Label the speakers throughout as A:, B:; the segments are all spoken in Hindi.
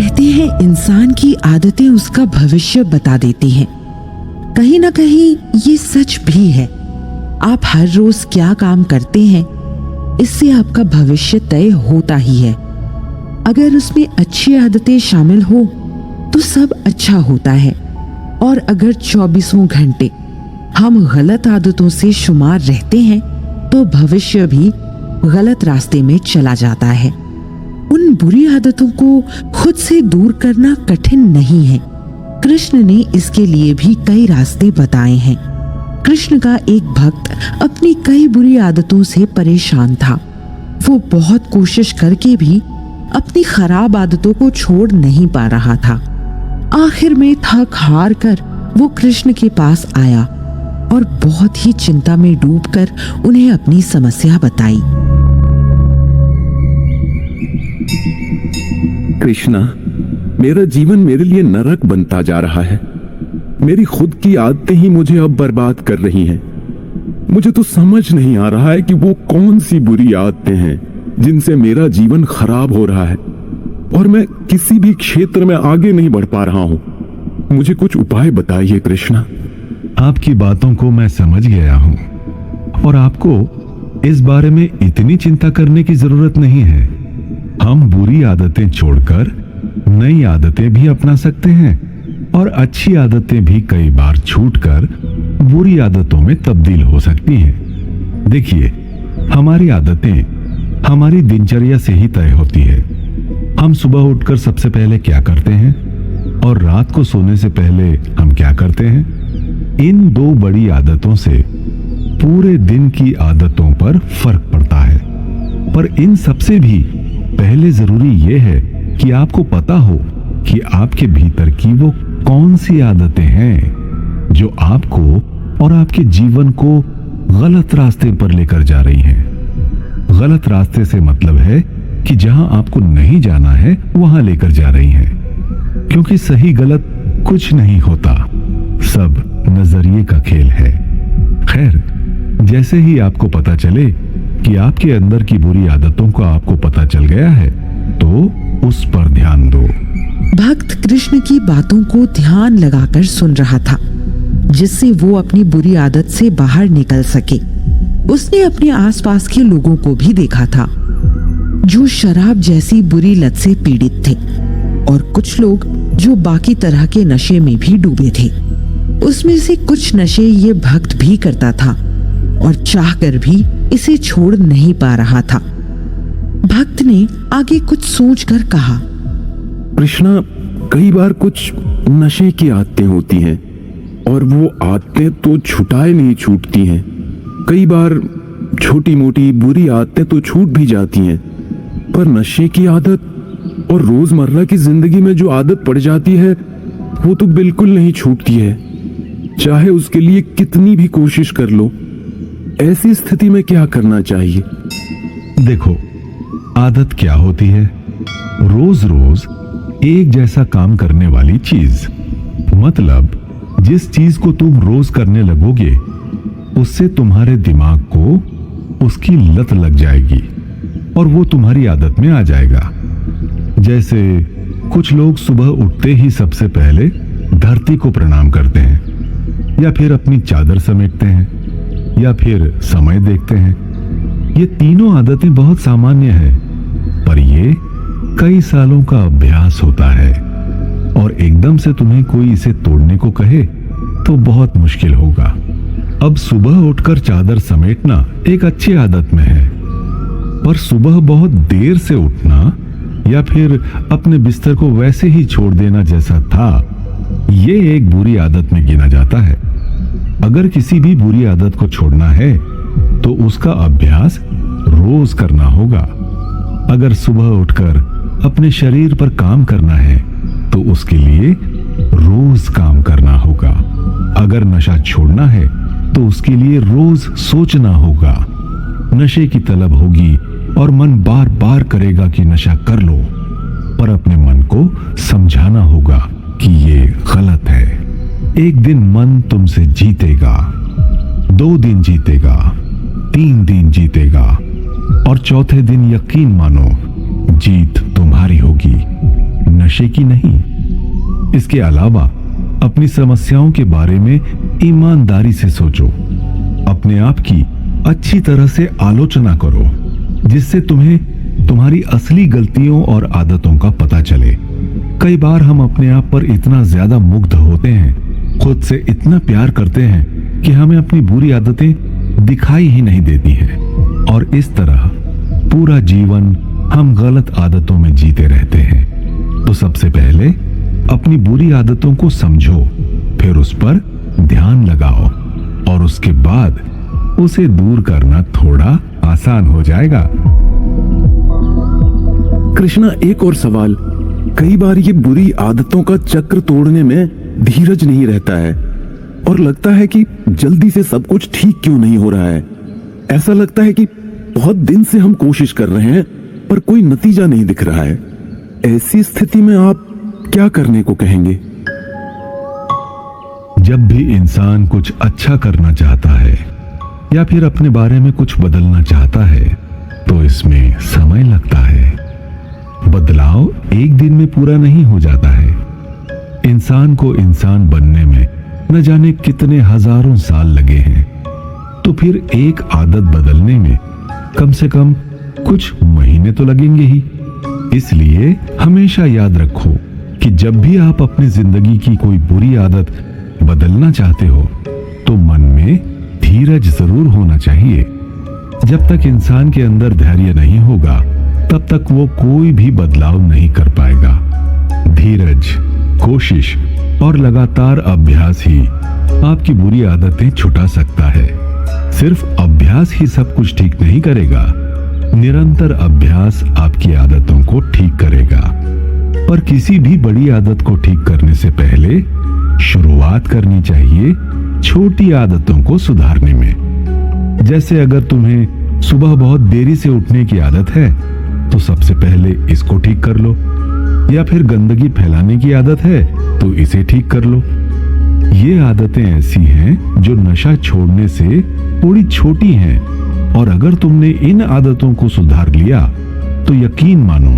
A: कहते हैं इंसान की आदतें उसका भविष्य बता देती हैं। कहीं ना कहीं ये सच भी है। आप हर रोज क्या काम करते हैं, इससे आपका भविष्य तय होता ही है। अगर उसमें अच्छी आदतें शामिल हो तो सब अच्छा होता है, और अगर 24 घंटे हम गलत आदतों से शुमार रहते हैं तो भविष्य भी गलत रास्ते में चला जाता है। उन बुरी आदतों को खुद से दूर करना कठिन नहीं है। कृष्ण ने इसके लिए भी कई रास्ते बताए हैं। कृष्ण का एक भक्त अपनी कई बुरी आदतों से परेशान था। वो बहुत कोशिश करके भी अपनी खराब आदतों को छोड़ नहीं पा रहा था। आखिर में थक हार कर वो कृष्ण के पास आया और बहुत ही चिंता में डूबकर उन्हें अपनी समस्या बताई।
B: कृष्णा, मेरा जीवन मेरे लिए नरक बनता जा रहा है। मेरी खुद की आदतें ही मुझे अब बर्बाद कर रही हैं। मुझे तो समझ नहीं आ रहा है कि वो कौन सी बुरी आदतें हैं जिनसे मेरा जीवन खराब हो रहा है और मैं किसी भी क्षेत्र में आगे नहीं बढ़ पा रहा हूं। मुझे कुछ उपाय बताइए कृष्णा।
C: आपकी बातों को मैं समझ गया हूं और आपको इस बारे में इतनी चिंता करने की जरूरत नहीं है। हम बुरी आदतें छोड़कर नई आदतें भी अपना सकते हैं और अच्छी आदतें भी कई बार छूटकर बुरी आदतों में तब्दील हो सकती हैं। देखिए, हमारी आदतें हमारी दिनचर्या से ही तय होती है। हम सुबह उठकर सबसे पहले क्या करते हैं और रात को सोने से पहले हम क्या करते हैं। इन दो बड़ी आदतों से पूरे दिन की आदतों पर फर्क पड़ता है। पर इन सबसे भी पहले जरूरी यह है कि आपको पता हो कि आपके भीतर की वो कौन सी आदतें हैं जो आपको और आपके जीवन को गलत रास्ते पर लेकर जा रही हैं। गलत रास्ते से मतलब है कि जहां आपको नहीं जाना है वहां लेकर जा रही हैं। क्योंकि सही गलत कुछ नहीं होता, सब नजरिए का खेल है। खैर, जैसे ही आपको पता चले कि आपके अंदर की बुरी आदतों का आपको पता चल गया है तो उस पर ध्यान दो।
A: भक्त कृष्ण की बातों को ध्यान लगाकर सुन रहा था, जिससे वो अपनी बुरी आदत से बाहर निकल सके। उसने अपने आसपास के लोगों को भी देखा था जो शराब जैसी बुरी लत से पीड़ित थे, और कुछ लोग जो बाकी तरह के नशे में भी डूबे थे। उसमें से कुछ नशे ये भक्त भी करता था और चाहकर भी इसे छोड़ नहीं पा रहा था। भक्त ने आगे कुछ सोचकर कहा,
B: कृष्णा, कई बार कुछ नशे की आदतें होती हैं और वो आदतें तो छुटाए नहीं छूटती हैं। कई बार छोटी मोटी बुरी आदतें तो छूट भी जाती हैं, पर नशे की आदत और रोजमर्रा की जिंदगी में जो आदत पड़ जाती है वो तो बिल्कुल नहीं छूटती है, चाहे उसके लिए कितनी भी कोशिश कर लो। ऐसी स्थिति में क्या करना चाहिए?
C: देखो, आदत क्या होती है? रोज रोज एक जैसा काम करने वाली चीज। मतलब जिस चीज को तुम रोज करने लगोगे उससे तुम्हारे दिमाग को उसकी लत लग जाएगी और वो तुम्हारी आदत में आ जाएगा। जैसे कुछ लोग सुबह उठते ही सबसे पहले धरती को प्रणाम करते हैं, या फिर अपनी चादर समेटते हैं, या फिर समय देखते हैं। ये तीनों आदतें बहुत सामान्य हैं, पर ये कई सालों का अभ्यास होता है और एकदम से तुम्हें कोई इसे तोड़ने को कहे तो बहुत मुश्किल होगा। अब सुबह उठकर चादर समेटना एक अच्छी आदत में है, पर सुबह बहुत देर से उठना या फिर अपने बिस्तर को वैसे ही छोड़ देना जैसा था, ये एक बुरी आदत में गिना जाता है। अगर किसी भी बुरी आदत को छोड़ना है तो उसका अभ्यास रोज करना होगा। अगर सुबह उठकर अपने शरीर पर काम करना है तो उसके लिए रोज काम करना होगा। अगर नशा छोड़ना है तो उसके लिए रोज सोचना होगा। नशे की तलब होगी और मन बार बार करेगा कि नशा कर लो, पर अपने मन को समझाना होगा कि ये गलत है। एक दिन मन तुमसे जीतेगा, 2 दिन जीतेगा, 3 दिन जीतेगा और चौथे दिन यकीन मानो जीत तुम्हारी होगी। नशे की नहीं। इसके अलावा अपनी समस्याओं के बारे में ईमानदारी से सोचो। अपने आप की अच्छी तरह से आलोचना करो, जिससे तुम्हें तुम्हारी असली गलतियों और आदतों का पता चले। कई बार हम अपने आप पर इतना ज्यादा मुग्ध होते हैं, खुद से इतना प्यार करते हैं कि हमें अपनी बुरी आदतें दिखाई ही नहीं देती हैं, और इस तरह पूरा जीवन हम गलत आदतों में जीते रहते हैं। तो सबसे पहले अपनी बुरी आदतों को समझो, फिर उस पर ध्यान लगाओ, और उसके बाद उसे दूर करना थोड़ा आसान हो जाएगा।
B: कृष्णा, एक और सवाल। कई बार ये बुरी आदतों का चक्र तोड़ने में धीरज नहीं रहता है, और लगता है कि जल्दी से सब कुछ ठीक क्यों नहीं हो रहा है। ऐसा लगता है कि बहुत दिन से हम कोशिश कर रहे हैं पर कोई नतीजा नहीं दिख रहा है। ऐसी स्थिति में आप क्या करने को कहेंगे?
C: जब भी इंसान कुछ अच्छा करना चाहता है या फिर अपने बारे में कुछ बदलना चाहता है, तो इसमें समय लगता है। बदलाव एक दिन में पूरा नहीं हो जाता है। इंसान को इंसान बनने में न जाने कितने हजारों साल लगे हैं, तो फिर एक आदत बदलने में कम से कम कुछ महीने तो लगेंगे ही। इसलिए हमेशा याद रखो कि जब भी आप अपनी जिंदगी की कोई बुरी आदत बदलना चाहते हो, तो मन में धीरज जरूर होना चाहिए। जब तक इंसान के अंदर धैर्य नहीं होगा, तब तक वो कोई भी बदलाव नहीं कर पाएगा। धीरज, कोशिश और लगातार अभ्यास ही आपकी बुरी आदतें छुटा सकता है। सिर्फ अभ्यास ही सब कुछ ठीक नहीं करेगा, निरंतर अभ्यास आपकी आदतों को ठीक करेगा। पर किसी भी बड़ी आदत को ठीक करने से पहले शुरुआत करनी चाहिए छोटी आदतों को सुधारने में। जैसे अगर तुम्हें सुबह बहुत देरी से उठने की आदत है, तो सबसे पहले इसको ठीक कर लो। या फिर गंदगी फैलाने की आदत है, तो इसे ठीक कर लो। ये आदतें ऐसी हैं जो नशा छोड़ने से थोड़ी छोटी हैं, और अगर तुमने इन आदतों को सुधार लिया, तो यकीन मानो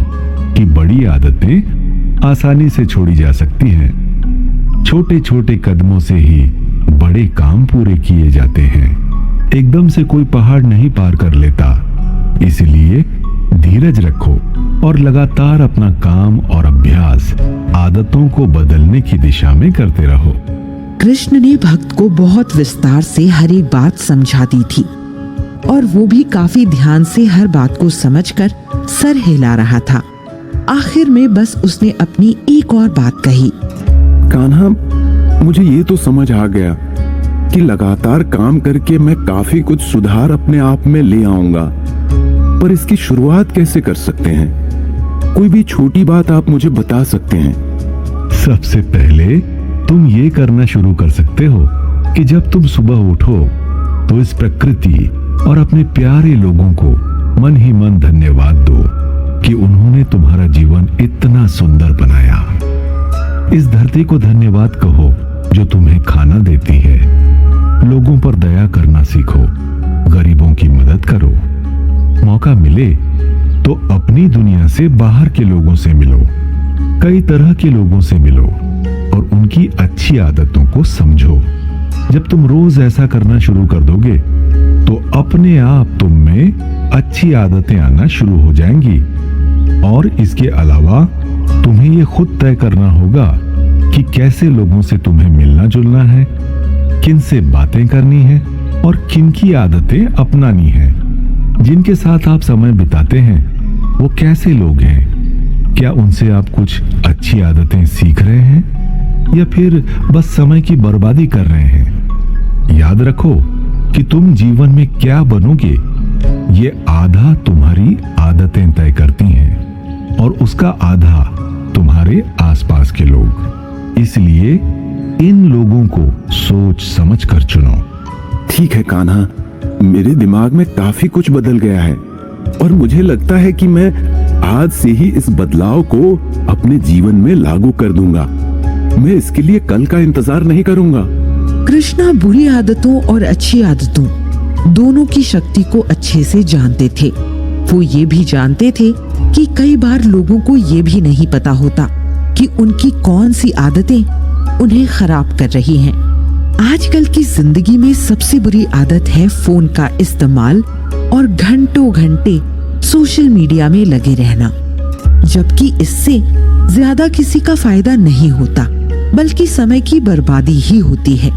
C: कि बड़ी आदतें आसानी से छोड़ी जा सकती हैं। छोटे छोटे कदमों से ही बड़े काम पूरे किए जाते हैं। एकदम से कोई पहाड़ नहीं पार कर लेता। इसलिए धीरज रखो और लगातार अपना काम और अभ्यास आदतों को बदलने की दिशा में करते रहो।
A: कृष्ण ने भक्त को बहुत विस्तार से हर एक बात समझा दी थी, और वो भी काफी ध्यान से हर बात को समझकर सर हिला रहा था। आखिर में बस उसने अपनी एक और बात कही।
B: कान्हा, मुझे ये तो समझ आ गया कि लगातार काम करके मैं काफी कुछ सुधार अपने आप में ले आऊंगा, पर इसकी शुरुआत कैसे कर सकते हैं? कोई भी छोटी बात आप मुझे बता सकते हैं?
C: सबसे पहले तुम ये करना शुरू कर सकते हो कि जब तुम सुबह उठो, तो इस प्रकृति और अपने प्यारे लोगों को मन ही मन धन्यवाद दो कि उन्होंने तुम्हारा जीवन इतना सुंदर बनाया। इस धरती को धन्यवाद कहो जो तुम्हें खाना देती है। लोगों पर दया करना सीखो, गरीबों की मदद करो। मौका मिले तो अपनी दुनिया से बाहर के लोगों से मिलो, कई तरह के लोगों से मिलो और उनकी अच्छी आदतों को समझो। जब तुम रोज ऐसा करना शुरू कर दोगे, तो अपने आप तुम में अच्छी आदतें आना शुरू हो जाएंगी। और इसके अलावा तुम्हें ये खुद तय करना होगा कि कैसे लोगों से तुम्हें मिलना जुलना है, किन से बातें करनी है और किन की आदतें अपनानी है। जिनके साथ आप समय बिताते हैं वो कैसे लोग हैं? क्या उनसे आप कुछ अच्छी आदतें सीख रहे हैं या फिर बस समय की बर्बादी कर रहे हैं? याद रखो कि तुम जीवन में क्या बनोगे, ये आधा तुम्हारी आदतें तय करती हैं और उसका आधा तुम्हारे आसपास के लोग। इसलिए इन लोगों को सोच समझ कर चुनो।
B: ठीक है कान्हा, मेरे दिमाग में काफी कुछ बदल गया है और मुझे लगता है कि मैं आज से ही इस बदलाव को अपने जीवन में लागू कर दूंगा। मैं इसके लिए कल का इंतजार नहीं करूंगा।
A: कृष्णा बुरी आदतों और अच्छी आदतों दोनों की शक्ति को अच्छे से जानते थे। वो ये भी जानते थे कि कई बार लोगों को ये भी नहीं पता होता कि उनकी कौन सी आदतें उन्हें खराब कर रही हैं। आजकल की जिंदगी में सबसे बुरी आदत है फोन का इस्तेमाल और घंटों घंटे सोशल मीडिया में लगे रहना, जबकि इससे ज्यादा किसी का फायदा नहीं होता बल्कि समय की बर्बादी ही होती है।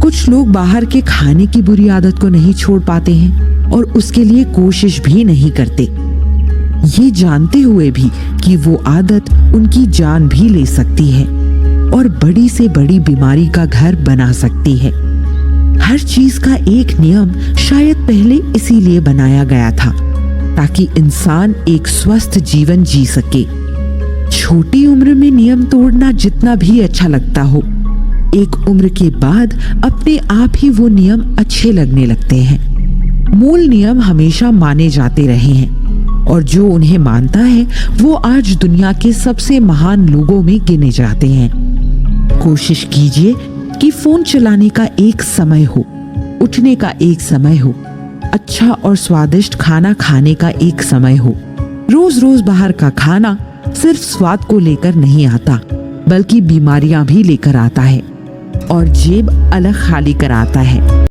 A: कुछ लोग बाहर के खाने की बुरी आदत को नहीं छोड़ पाते हैं और उसके लिए कोशिश भी नहीं करते, ये जानते हुए भी कि वो आदत उनकी जान भी ले सकती है और बड़ी से बड़ी बीमारी का घर बना सकती है। हर चीज का एक नियम शायद पहले इसीलिए बनाया गया था ताकि इंसान एक स्वस्थ जीवन जी सके। छोटी उम्र में नियम तोड़ना जितना भी अच्छा लगता हो, एक उम्र के बाद अपने आप ही वो नियम अच्छे लगने लगते हैं। मूल नियम हमेशा माने जाते रहे हैं और जो उन्हें मानता है वो आज दुनिया के सबसे महान लोगों में गिने जाते हैं। कोशिश कीजिए कि फोन चलाने का एक समय हो, उठने का एक समय हो, अच्छा और स्वादिष्ट खाना खाने का एक समय हो। रोज रोज बाहर का खाना सिर्फ स्वाद को लेकर नहीं आता बल्कि बीमारियां भी लेकर आता है और जेब अलग खाली कराता है।